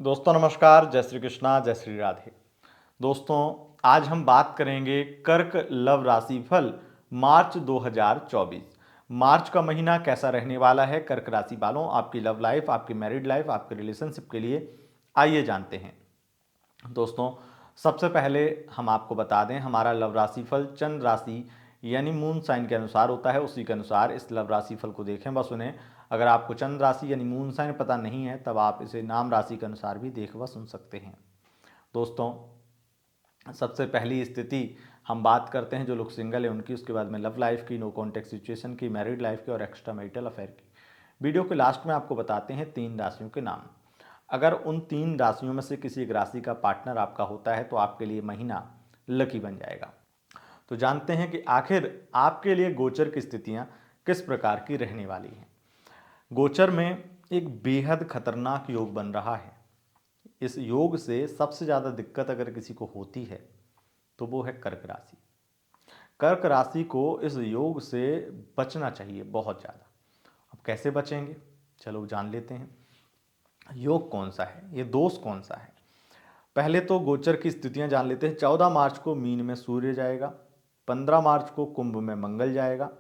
दोस्तों नमस्कार, जय श्री कृष्णा, जय श्री राधे। दोस्तों आज हम बात करेंगे कर्क लव राशि फल मार्च 2024। मार्च का महीना कैसा रहने वाला है कर्क राशि वालों, आपकी लव लाइफ, आपकी मैरिड लाइफ, आपके रिलेशनशिप के लिए आइए जानते हैं। दोस्तों सबसे पहले हम आपको बता दें, हमारा लव राशि फल चंद्र राशि यानी मून साइन के अनुसार होता है। उसी के अनुसार इस लव राशि फल को देखें व सुने। अगर आपको चंद्र राशि यानी मून साइन पता नहीं है तब आप इसे नाम राशि के अनुसार भी देख व सुन सकते हैं। दोस्तों सबसे पहली स्थिति हम बात करते हैं जो लोग सिंगल है उनकी, उसके बाद में लव लाइफ की, नो कॉन्टेक्ट सिचुएशन की, मैरिड लाइफ की और एक्स्ट्रा मैरिटल अफेयर की। वीडियो के लास्ट में आपको बताते हैं 3 राशियों के नाम। अगर उन 3 राशियों में से किसी एक राशि का पार्टनर आपका होता है तो आपके लिए महीना लकी बन जाएगा। तो जानते हैं कि आखिर आपके लिए गोचर की स्थितियां किस प्रकार की रहने वाली हैं। गोचर में एक बेहद खतरनाक योग बन रहा है। इस योग से सबसे ज़्यादा दिक्कत अगर किसी को होती है तो वो है कर्क राशि। कर्क राशि को इस योग से बचना चाहिए बहुत ज़्यादा। अब कैसे बचेंगे, चलो जान लेते हैं। योग कौन सा है, ये दोष कौन सा है। पहले तो गोचर की स्थितियां जान लेते हैं। 14 मार्च को मीन में सूर्य जाएगा, 15 मार्च को कुंभ में मंगल जाएगा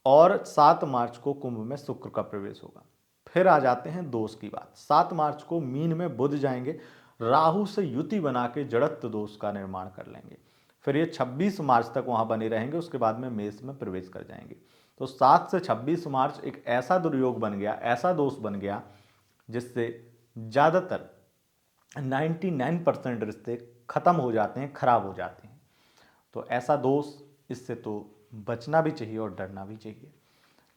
और 7 मार्च को कुंभ में शुक्र का प्रवेश होगा। फिर आ जाते हैं दोष की बात। 7 मार्च को मीन में बुध जाएंगे, राहु से युति बना के जड़त्व दोष का निर्माण कर लेंगे। फिर ये 26 मार्च तक वहां बने रहेंगे, उसके बाद में मेष में प्रवेश कर जाएंगे। तो 7 से 26 मार्च एक ऐसा दुर्योग बन गया, ऐसा दोष बन गया जिससे ज़्यादातर 99% रिश्ते खत्म हो जाते हैं, खराब हो जाते हैं। तो ऐसा दोष, इससे तो बचना भी चाहिए और डरना भी चाहिए।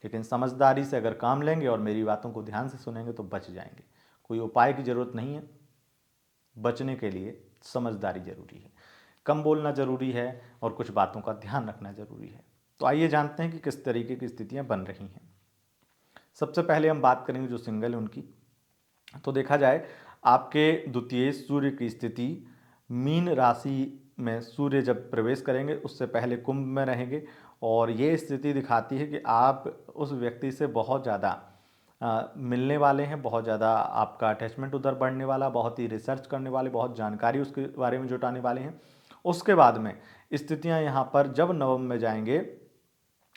लेकिन समझदारी से अगर काम लेंगे और मेरी बातों को ध्यान से सुनेंगे तो बच जाएंगे। कोई उपाय की ज़रूरत नहीं है, बचने के लिए समझदारी जरूरी है, कम बोलना जरूरी है और कुछ बातों का ध्यान रखना जरूरी है। तो आइए जानते हैं कि किस तरीके की स्थितियां बन रही हैं। सबसे पहले हम बात करेंगे जो सिंगल है उनकी। तो देखा जाए आपके द्वितीय सूर्य की स्थिति मीन राशि में सूर्य जब प्रवेश करेंगे उससे पहले कुंभ में रहेंगे और ये स्थिति दिखाती है कि आप उस व्यक्ति से बहुत ज़्यादा मिलने वाले हैं, बहुत ज़्यादा आपका अटैचमेंट उधर बढ़ने वाला, बहुत ही रिसर्च करने वाले, बहुत जानकारी उसके बारे में जुटाने वाले हैं। उसके बाद में स्थितियां यहाँ पर जब नवम में जाएंगे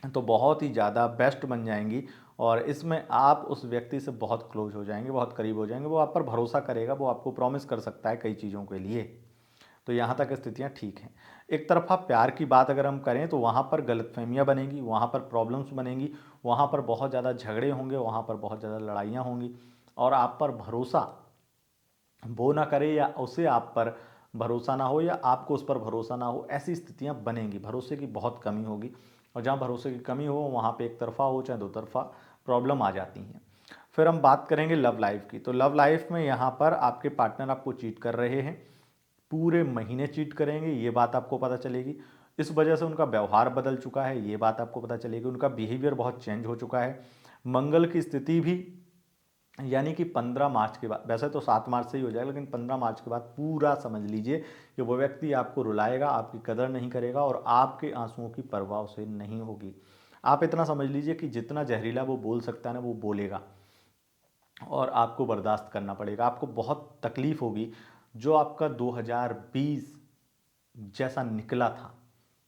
तो बहुत ही ज़्यादा बेस्ट बन जाएंगी और इसमें आप उस व्यक्ति से बहुत क्लोज हो जाएंगे, बहुत करीब हो जाएंगे। वो आप पर भरोसा करेगा, वो आपको प्रॉमिस कर सकता है कई चीज़ों के लिए। तो यहाँ तक स्थितियाँ ठीक हैं। एक तरफा प्यार की बात अगर हम करें तो वहाँ पर गलतफहमियाँ बनेंगी, वहाँ पर प्रॉब्लम्स बनेंगी, वहाँ पर बहुत ज़्यादा झगड़े होंगे, वहाँ पर बहुत ज़्यादा लड़ाइयाँ होंगी और आप पर भरोसा वो ना करे या उसे आप पर भरोसा ना हो या आपको उस पर भरोसा ना हो, ऐसी स्थितियां बनेंगी। भरोसे की बहुत कमी होगी और जहाँ भरोसे की कमी हो वहाँ पे एक तरफा हो चाहे दो तरफा प्रॉब्लम आ जाती हैं। फिर हम बात करेंगे लव लाइफ की। तो लव लाइफ में यहाँ पर आपके पार्टनर आपको चीट कर रहे हैं, पूरे महीने चीट करेंगे, ये बात आपको पता चलेगी। इस वजह से उनका व्यवहार बदल चुका है, ये बात आपको पता चलेगी। उनका बिहेवियर बहुत चेंज हो चुका है। मंगल की स्थिति भी यानी कि 15 मार्च के बाद, वैसे तो 7 मार्च से ही हो जाएगा लेकिन 15 मार्च के बाद पूरा समझ लीजिए कि वो व्यक्ति आपको रुलाएगा, आपकी कदर नहीं करेगा और आपके आंसुओं की परवाह उसे नहीं होगी। आप इतना समझ लीजिए कि जितना जहरीला वो बोल सकता है ना वो बोलेगा और आपको बर्दाश्त करना पड़ेगा। आपको बहुत तकलीफ होगी। जो आपका 2020 जैसा निकला था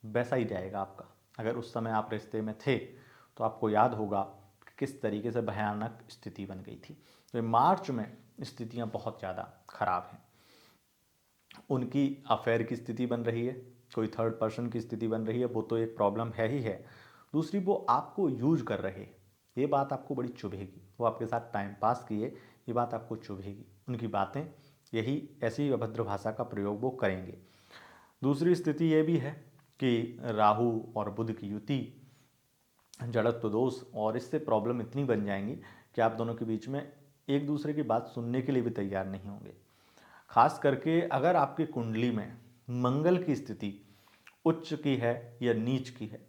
वैसा ही जाएगा आपका। अगर उस समय आप रिश्ते में थे तो आपको याद होगा कि किस तरीके से भयानक स्थिति बन गई थी। तो मार्च में स्थितियां बहुत ज़्यादा खराब हैं। उनकी अफेयर की स्थिति बन रही है, कोई थर्ड पर्सन की स्थिति बन रही है, वो तो एक प्रॉब्लम है ही है। दूसरी, वो आपको यूज कर रहे हैं, ये बात आपको बड़ी चुभेगी। वो आपके साथ टाइम पास किए, ये बात आपको चुभेगी। उनकी बातें यही, ऐसी अभद्र भाषा का प्रयोग वो करेंगे। दूसरी स्थिति ये भी है कि राहु और बुध की युति, जड़त्व दोष, और इससे प्रॉब्लम इतनी बन जाएंगी कि आप दोनों के बीच में एक दूसरे की बात सुनने के लिए भी तैयार नहीं होंगे। खास करके अगर आपकी कुंडली में मंगल की स्थिति उच्च की है या नीच की है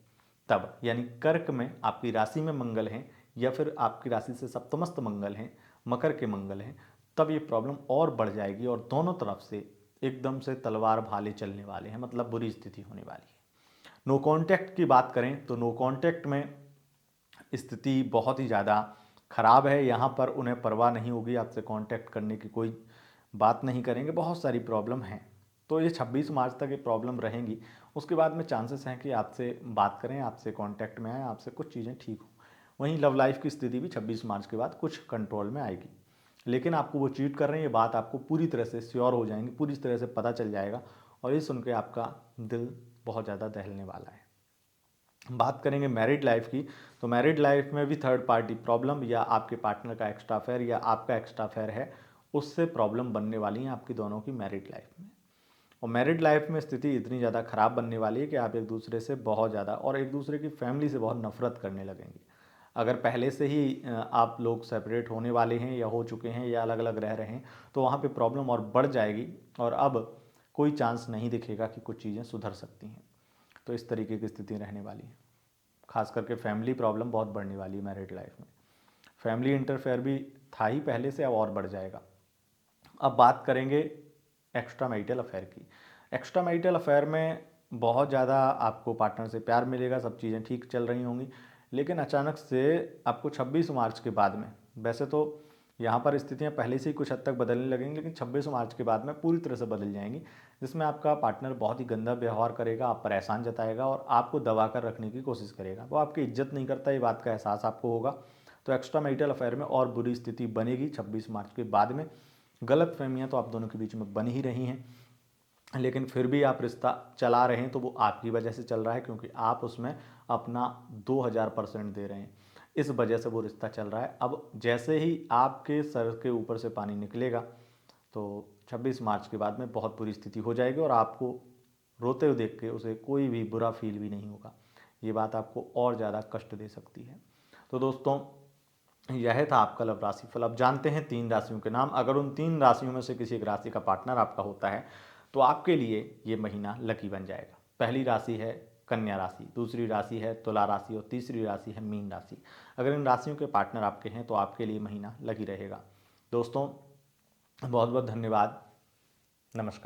तब, यानी कर्क में आपकी राशि में मंगल हैं या फिर आपकी राशि से सप्तमस्त मंगल हैं, मकर के मंगल हैं, तब ये प्रॉब्लम और बढ़ जाएगी और दोनों तरफ से एकदम से तलवार भाले चलने वाले हैं, मतलब बुरी स्थिति होने वाली है। नो कांटेक्ट की बात करें तो नो कांटेक्ट में स्थिति बहुत ही ज़्यादा खराब है। यहाँ पर उन्हें परवाह नहीं होगी आपसे कांटेक्ट करने की, कोई बात नहीं करेंगे, बहुत सारी प्रॉब्लम हैं। तो ये 26 मार्च तक ये प्रॉब्लम रहेंगी। उसके बाद में चांसेस हैं कि आपसे बात करें, आपसे कांटेक्ट में आए, आपसे कुछ चीज़ें ठीक हो। वहीं लव लाइफ की स्थिति भी 26 मार्च के बाद कुछ कंट्रोल में आएगी, लेकिन आपको वो चीट कर रहे हैं ये बात आपको पूरी तरह से श्योर हो जाएंगी, पूरी तरह से पता चल जाएगा, और ये सुन के आपका दिल बहुत ज़्यादा दहलने वाला है। बात करेंगे मैरिड लाइफ की, तो मैरिड लाइफ में भी थर्ड पार्टी प्रॉब्लम या आपके पार्टनर का एक्स्ट्रा अफेयर या आपका एक्स्ट्रा अफेयर है, उससे प्रॉब्लम बनने वाली है आपकी दोनों की मैरिड लाइफ में। और मैरिड लाइफ में स्थिति इतनी ज़्यादा ख़राब बनने वाली है कि आप एक दूसरे से बहुत ज़्यादा और एक दूसरे की फैमिली से बहुत नफरत करने लगेंगे। अगर पहले से ही आप लोग सेपरेट होने वाले हैं या हो चुके हैं या अलग अलग रह रहे हैं, तो वहाँ पे प्रॉब्लम और बढ़ जाएगी, और अब कोई चांस नहीं दिखेगा कि कुछ चीज़ें सुधर सकती हैं। तो इस तरीके की स्थिति रहने वाली है। खास करके फैमिली प्रॉब्लम बहुत बढ़ने वाली है मैरिड लाइफ में। फैमिली इंटरफेयर भी था ही पहले से, अब और बढ़ जाएगा। अब बात करेंगे एक्स्ट्रा मैरिटल अफेयर की। एक्स्ट्रा मैरिटल अफेयर में बहुत ज़्यादा आपको पार्टनर से प्यार मिलेगा, सब चीज़ें ठीक चल रही होंगी, लेकिन अचानक से आपको 26 मार्च के बाद में, वैसे तो यहाँ पर स्थितियाँ पहले से ही कुछ हद तक बदलने लगेंगी, लेकिन 26 मार्च के बाद में पूरी तरह से बदल जाएंगी, जिसमें आपका पार्टनर बहुत ही गंदा व्यवहार करेगा, आप पर एहसान जताएगा और आपको दबा कर रखने की कोशिश करेगा। वो आपकी इज्जत नहीं करता, ये बात का एहसास आपको होगा। तो एक्स्ट्रा मैरिटल अफेयर में और बुरी स्थिति बनेगी 26 मार्च के बाद में। गलत फहमियाँ तो आप दोनों के बीच में बन ही रही हैं, लेकिन फिर भी आप रिश्ता चला रहे हैं तो वो आपकी वजह से चल रहा है, क्योंकि आप उसमें अपना 2000% दे रहे हैं, इस वजह से वो रिश्ता चल रहा है। अब जैसे ही आपके सर के ऊपर से पानी निकलेगा, तो 26 मार्च के बाद में बहुत बुरी स्थिति हो जाएगी, और आपको रोते हुए देख के उसे कोई भी बुरा फील भी नहीं होगा। ये बात आपको और ज़्यादा कष्ट दे सकती है। तो दोस्तों, यह था आपका लव राशिफल। अब जानते हैं 3 राशियों के नाम। अगर उन 3 राशियों में से किसी एक राशि का पार्टनर आपका होता है, तो आपके लिए ये महीना लकी बन जाएगा। पहली राशि है कन्या राशि, दूसरी राशि है तुला राशि और तीसरी राशि है मीन राशि। अगर इन राशियों के पार्टनर आपके हैं तो आपके लिए महीना लकी रहेगा। दोस्तों, बहुत बहुत धन्यवाद। नमस्कार।